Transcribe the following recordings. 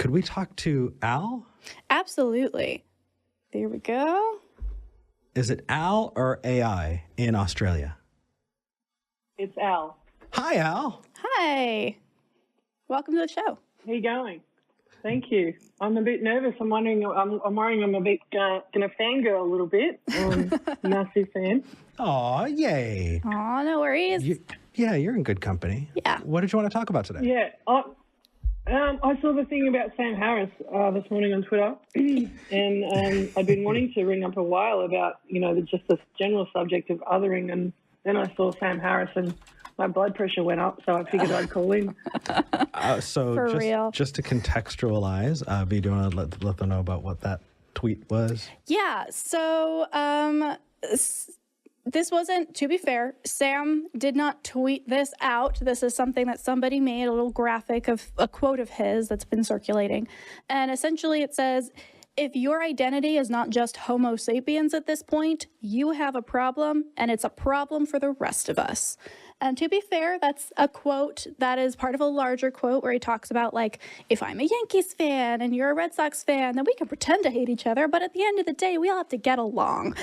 Could we talk to Al? Absolutely. There we go. Is it Al or AI in Australia? It's Al. Hi, Al. Hi. Welcome to the show. How you going? Thank you. I'm a bit nervous. I'm worrying I'm a bit going to fangirl a little bit. Massive fan. Aw, yay. Aw, no worries. You're in good company. Yeah. What did you want to talk about today? Yeah. I saw the thing about Sam Harris this morning on Twitter, and I'd been wanting to ring up a while about, just the general subject of othering, and then I saw Sam Harris and my blood pressure went up, so I figured I'd call in. Just to contextualize, V, do you want to let them know about what that tweet was? Yeah, so this wasn't, to be fair, Sam did not tweet this out. This is something that somebody made, a little graphic of a quote of his that's been circulating. And essentially it says, if your identity is not just Homo sapiens at this point, you have a problem, and it's a problem for the rest of us. And to be fair, that's a quote that is part of a larger quote where he talks about, like, if I'm a Yankees fan and you're a Red Sox fan, then we can pretend to hate each other, but at the end of the day, we all have to get along.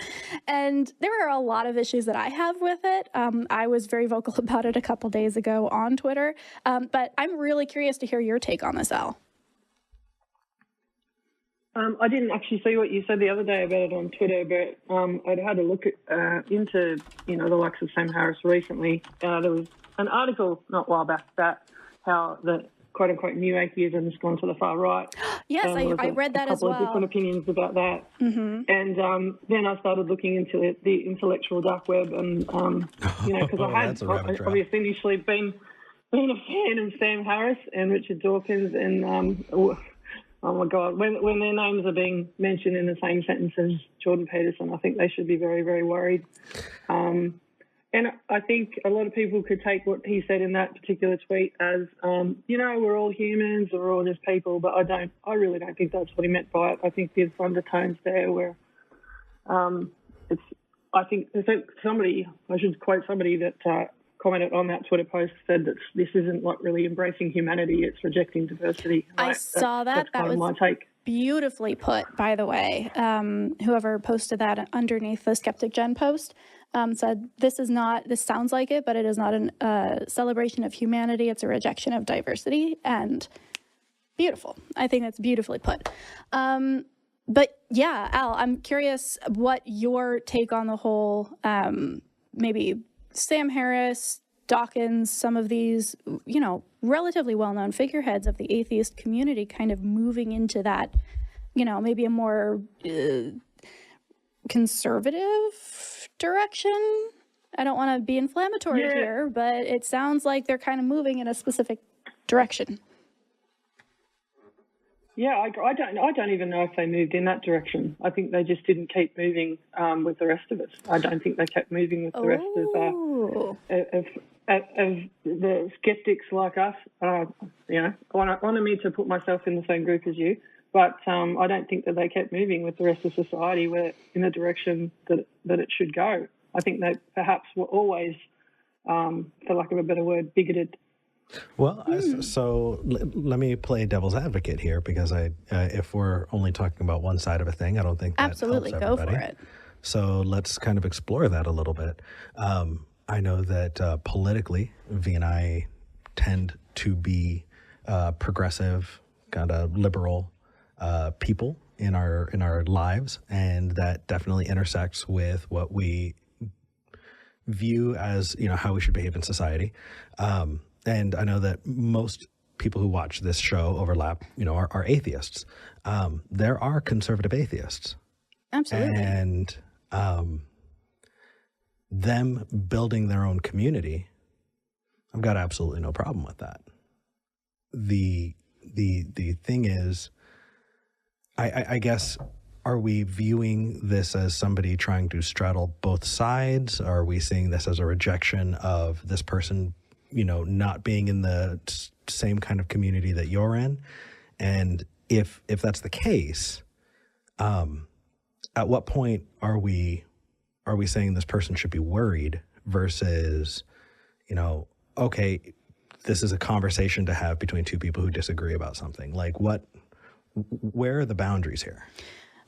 And there are a lot of issues that I have with it. I was very vocal about it a couple days ago on Twitter, but I'm really curious to hear your take on this, Al. I didn't actually see what you said the other day about it on Twitter, but I'd had a look into, the likes of Sam Harris recently. There was an article not a while back about how the quote-unquote new atheism has gone to the far right. Yes, I read that as well. A couple of different opinions about that. Mm-hmm. And then I started looking into the intellectual dark web, and, because I had obviously initially been a fan of Sam Harris and Richard Dawkins, and oh my God, when their names are being mentioned in the same sentence as Jordan Peterson, I think they should be very, very worried. And I think a lot of people could take what he said in that particular tweet as, we're all humans, we're all just people, but I really don't think that's what he meant by it. I think there's undertones there where I should quote somebody that commented on that Twitter post, said that this isn't like really embracing humanity, it's rejecting diversity. Right? I saw that. That was my take. Beautifully put, by the way. Whoever posted that underneath the Skeptic Gen post said, this sounds like it, but it is not a celebration of humanity, it's a rejection of diversity. And beautiful. I think that's beautifully put. But yeah, Al, I'm curious what your take on the whole, maybe Sam Harris, Dawkins, some of these, relatively well-known figureheads of the atheist community kind of moving into that, maybe a more conservative direction. I don't want to be inflammatory here, but it sounds like they're kind of moving in a specific direction. Yeah, I don't even know if they moved in that direction. I think they just didn't keep moving with the rest of us. I don't think they kept moving with the rest of the skeptics like us. I wanted me to put myself in the same group as you, but I don't think that they kept moving with the rest of society in the direction that it should go. I think they perhaps were always, for lack of a better word, bigoted. Well, so let me play devil's advocate here, because if we're only talking about one side of a thing, I don't think that absolutely helps everybody. Go for it. So let's kind of explore that a little bit. I know that politically, V and I tend to be progressive, kind of liberal people in our lives, and that definitely intersects with what we view as how we should behave in society. And I know that most people who watch this show overlap, are atheists. There are conservative atheists. Absolutely. And them building their own community, I've got absolutely no problem with that. The thing is, I guess, are we viewing this as somebody trying to straddle both sides? Are we seeing this as a rejection of this person, not being in the same kind of community that you're in? And if that's the case, at what point are we saying this person should be worried versus, okay, this is a conversation to have between two people who disagree about something? Like, what where are the boundaries here?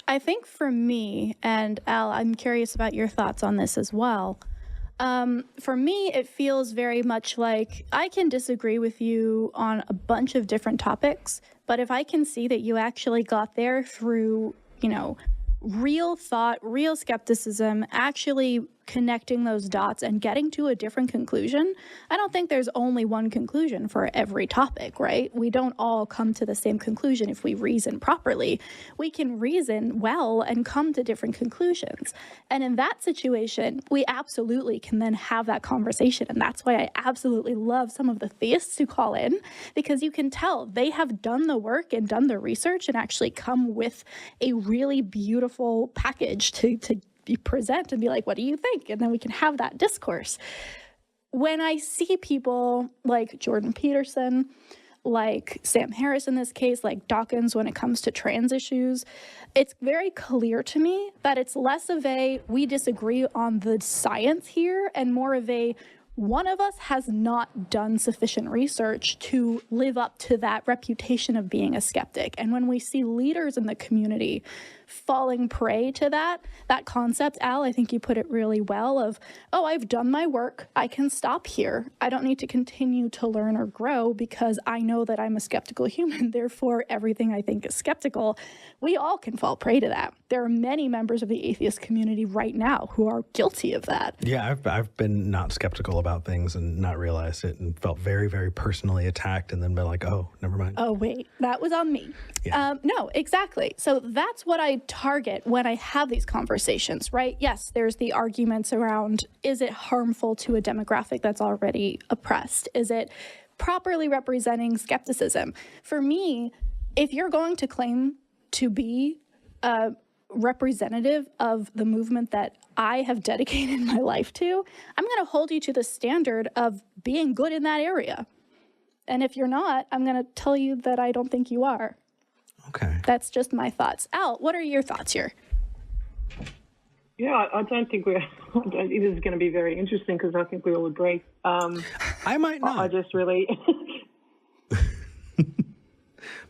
I think for me, and Al, I'm curious about your thoughts on this as well. For me, it feels very much like I can disagree with you on a bunch of different topics, but if I can see that you actually got there through, real thought, real skepticism, actually connecting those dots and getting to a different conclusion. I don't think there's only one conclusion for every topic, right? We don't all come to the same conclusion if we reason properly. We can reason well and come to different conclusions. And in that situation, we absolutely can then have that conversation. And that's why I absolutely love some of the theists who call in, because you can tell they have done the work and done the research and actually come with a really beautiful package to present and be like, what do you think? And then we can have that discourse. When I see people like Jordan Peterson, like Sam Harris in this case, like Dawkins when it comes to trans issues, it's very clear to me that it's less of a we disagree on the science here and more of a one of us has not done sufficient research to live up to that reputation of being a skeptic. And when we see leaders in the community falling prey to that concept, Al, I think you put it really well of, oh, I've done my work. I can stop here. I don't need to continue to learn or grow because I know that I'm a skeptical human. Therefore, everything I think is skeptical. We all can fall prey to that. There are many members of the atheist community right now who are guilty of that. Yeah, I've been not skeptical about things and not realized it and felt very, very personally attacked and then been like, oh, never mind. Oh, wait, that was on me. Yeah. No, exactly. So that's what I target when I have these conversations, right? Yes, there's the arguments around, is it harmful to a demographic that's already oppressed? Is it properly representing skepticism? For me, if you're going to claim to be a representative of the movement that I have dedicated my life to, I'm going to hold you to the standard of being good in that area. And if you're not, I'm going to tell you that I don't think you are. Okay. That's just my thoughts. Al, what are your thoughts here? Yeah, I don't think this is going to be very interesting because I think we all agree. I might not. I just really...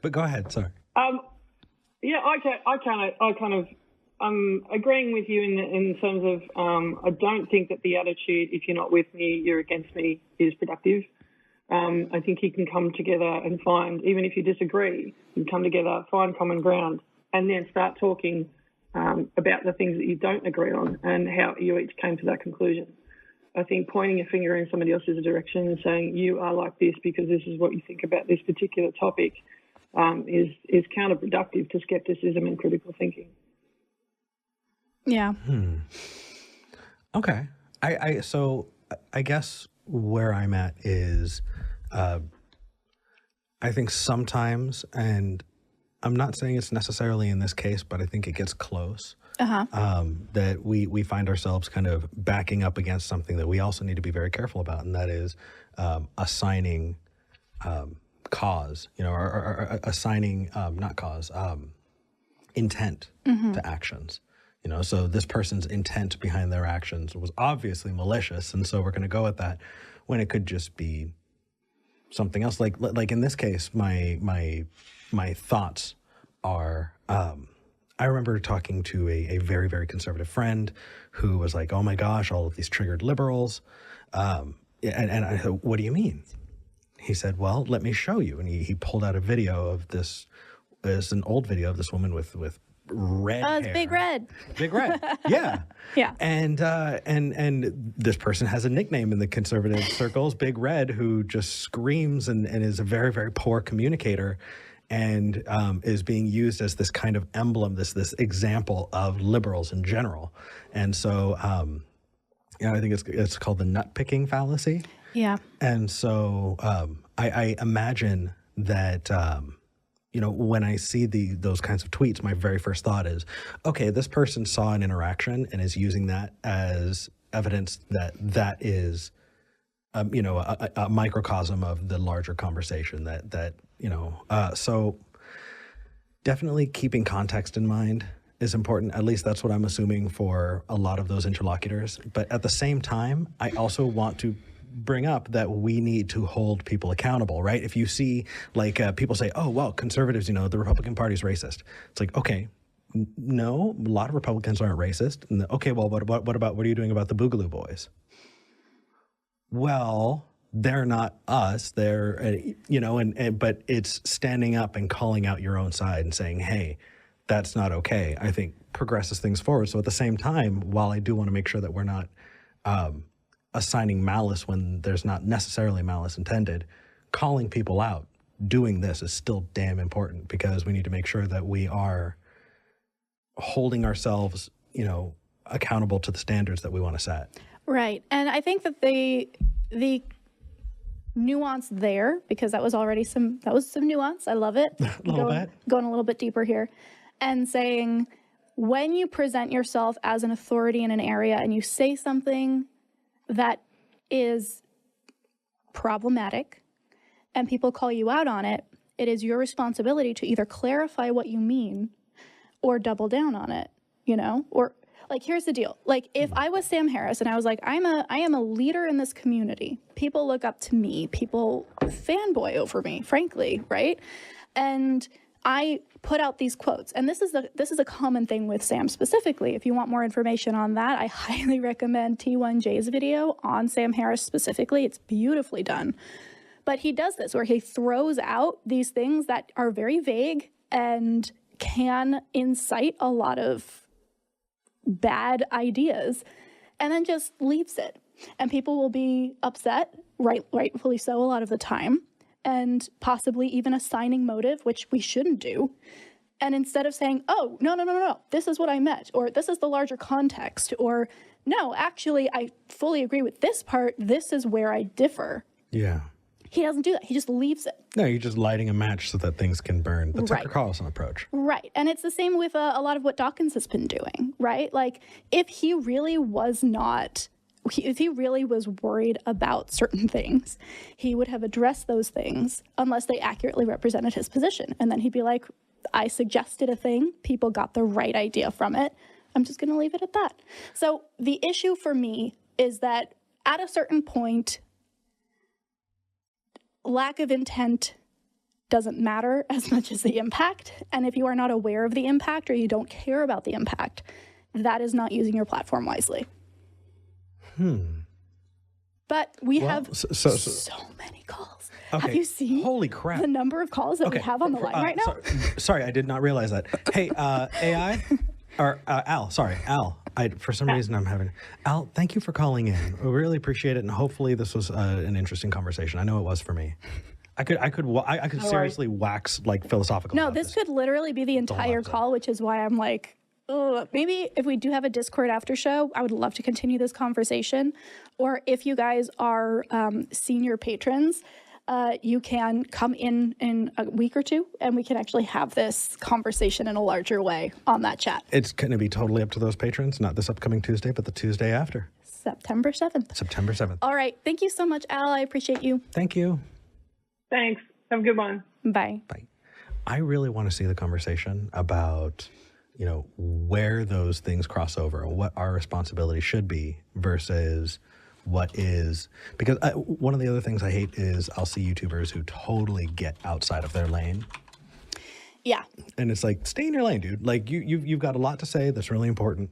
But go ahead, sorry. Yeah, I kind of agreeing with you in terms of I don't think that the attitude, if you're not with me, you're against me, is productive. I think you can come together and find, even if you disagree, you can come together, find common ground, and then start talking about the things that you don't agree on and how you each came to that conclusion. I think pointing a finger in somebody else's direction and saying you are like this because this is what you think about this particular topic is counterproductive to skepticism and critical thinking. Yeah. Okay. So I guess where I'm at is I think sometimes, and I'm not saying it's necessarily in this case, but I think it gets close, that we find ourselves kind of backing up against something that we also need to be very careful about, and that is assigning cause, or assigning, not cause, intent to actions. So this person's intent behind their actions was obviously malicious, and so we're going to go with that when it could just be something else. Like in this case, my thoughts are. I remember talking to a very, very conservative friend who was like, "Oh my gosh, all of these triggered liberals," and I said, "What do you mean?" He said, "Well, let me show you," and he pulled out a video of this. It's an old video of this woman with red hair. It's Big Red. Big Red. Yeah. Yeah. And this person has a nickname in the conservative circles, Big Red, who just screams and is a very, very poor communicator and is being used as this kind of emblem, this example of liberals in general. And so I think it's called the nut picking fallacy. Yeah. And so I imagine that when I see those kinds of tweets, my very first thought is, okay, this person saw an interaction and is using that as evidence that is, a microcosm of the larger conversation so definitely keeping context in mind is important. At least that's what I'm assuming for a lot of those interlocutors. But at the same time, I also want to bring up that we need to hold people accountable, right? If you see like people say, oh, well, conservatives, the Republican Party's racist. It's like, okay, no, a lot of Republicans aren't racist. And okay, well, what are you doing about the Boogaloo Boys? Well, they're not us. They're, but it's standing up and calling out your own side and saying, hey, that's not okay, I think progresses things forward. So at the same time, while I do want to make sure that we're not assigning malice when there's not necessarily malice intended, calling people out, doing this is still damn important, because we need to make sure that we are holding ourselves, accountable to the standards that we want to set. Right. And I think that the nuance there, because that was some nuance. I love it. Going a little bit deeper here and saying, when you present yourself as an authority in an area and you say something that is problematic and people call you out on it, it is your responsibility to either clarify what you mean or double down on it, or like, here's the deal. Like, if I was Sam Harris and I was like, I am a leader in this community, people look up to me, people fanboy over me, frankly, right? And I put out these quotes, and this is a common thing with Sam specifically. If you want more information on that, I highly recommend T1J's video on Sam Harris specifically. It's beautifully done. But he does this where he throws out these things that are very vague and can incite a lot of bad ideas, and then just leaves it. And people will be upset, rightfully so, a lot of the time, and possibly even assigning motive, which we shouldn't do. And instead of saying, oh, no, this is what I meant, or this is the larger context, or no, actually, I fully agree with this part, this is where I differ. Yeah. He doesn't do that. He just leaves it. No, you're just lighting a match so that things can burn. The Tucker Carlson approach. Right. And it's the same with a lot of what Dawkins has been doing, right? Like, if he really was worried about certain things, he would have addressed those things unless they accurately represented his position. And then he'd be like, I suggested a thing, people got the right idea from it, I'm just going to leave it at that. So the issue for me is that at a certain point, lack of intent doesn't matter as much as the impact. And if you are not aware of the impact or you don't care about the impact, that is not using your platform wisely. But we have so many calls. Okay. Have you seen Holy crap. the number of calls that we have on the line right now? Sorry, I did not realize that. Hey, AI, or Al, for some reason I'm having, Al, thank you for calling in. We really appreciate it. And hopefully this was an interesting conversation. I know it was for me. I could seriously wax like philosophical. No, this could literally be the entire call, which is why I'm like, oh, maybe if we do have a Discord after show, I would love to continue this conversation. Or if you guys are senior patrons, you can come in a week or two and we can actually have this conversation in a larger way on that chat. It's going to be totally up to those patrons, not this upcoming Tuesday, but the Tuesday after. September 7th. September 7th. All right. Thank you so much, Al. I appreciate you. Thank you. Thanks. Have a good one. Bye. Bye. I really want to see the conversation about, where those things cross over and what our responsibility should be versus what is, because one of the other things I hate is I'll see YouTubers who totally get outside of their lane. Yeah. And it's like, stay in your lane, dude. Like you've got a lot to say that's really important.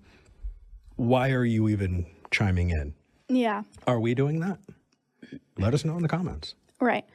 Why are you even chiming in? Yeah. Are we doing that? Let us know in the comments. Right.